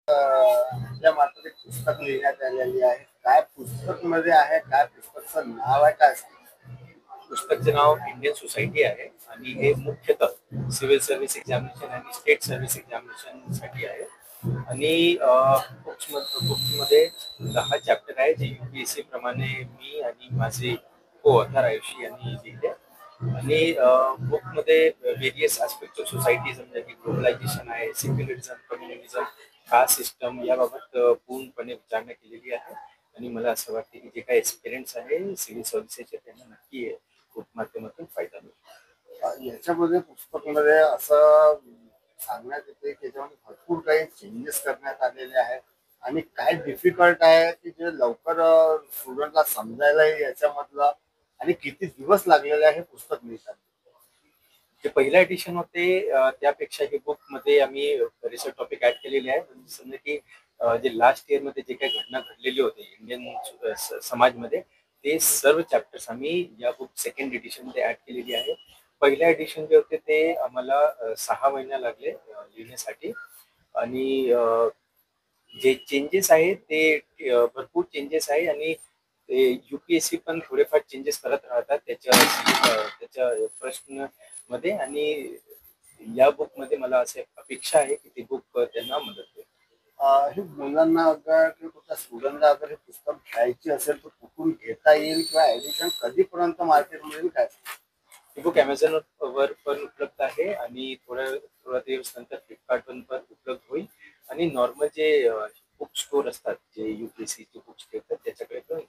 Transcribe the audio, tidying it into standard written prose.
आपल्या मार्फत एक पुस्तक लिहिण्यात आलेली आहे. काय पुस्तक मध्ये आहे, काय पुस्तकचं नाव आहे, काय सांगा? पुस्तकचे नाव इंडियन सोसायटी आहे आणि हे मुख्यतः सिव्हिल सर्व्हिस एक्झामिनेशन आणि स्टेट सर्व्हिस एक्झामिनेशन साठी आहे. आणि बुक्समध्ये 10 चॅप्टर आहे जे UPSC प्रमाणे मी आणि माझे को ऑथर आयुषी यांनी लिहिले. आणि बुकमध्ये वेरियस ॲस्पेक्ट्स ऑफ सोसायटी समजा की ग्लोबलायझेशन आहे, सेक्युलरिझम, कम्युनिझम, कास्ट सिस्टम याबाबत पूर्णपणे विचारणा केलेली आहे. आणि मला असं वाटतं की जे काही एक्सपिरियन्स आहे सिव्हिल सर्व्हिसेसचे त्यांना नक्की खूप माध्यमातून फायदा मिळतो. याच्यामध्ये पुस्तकामध्ये असं सांगण्यात येते की याच्यामध्ये भरपूर काही चेंजेस करण्यात आलेले आहेत आणि काय डिफिकल्ट आहे की जे लवकर स्टुडंटला समजायला येईल याच्यामधलं, आणि किती दिवस लागलेले आहे हे पुस्तक लिहिताना? जे पहिलं एडिशन होते त्यापेक्षा हे बुकमध्ये आम्ही रिसर्च टॉपिक ऍड केलेले आहे. म्हणजे समजा की जे लास्ट इयर मध्ये जे काही घटना घडलेली होती इंडियन समाजमध्ये ते सर्व चॅप्टर्स आम्ही या बुक सेकंड एडिशन मध्ये ऍड केलेली आहे. पहिल्या एडिशन जे होते ते आम्हाला 6 महिने लागले लिहिण्यासाठी. आणि जे चेंजेस आहेत ते भरपूर चेंजेस आहे. आणि UPSC पण थोडेफार चेंजेस करत राहतात त्याच्या प्रश्न मध्ये. आणि या बुक मध्ये मला असे अपेक्षा आहे की ती बुक त्यांना मदत होईल. हे मुलांना अगर किंवा कुठल्या स्टुडंटला अगर हे पुस्तक घ्यायची असेल तर कुठून घेता येईल किंवा एडिशन कधीपर्यंत मार्केटमध्ये येईल, काय? ही बुक अमेझॉन वर पण उपलब्ध आहे आणि थोडा दिवस नंतर फ्लिपकार्ट पण उपलब्ध होईल. आणि नॉर्मल जे बुक स्टोर असतात जे UPSC चे बुक्स ठेवतात त्याच्याकडे पण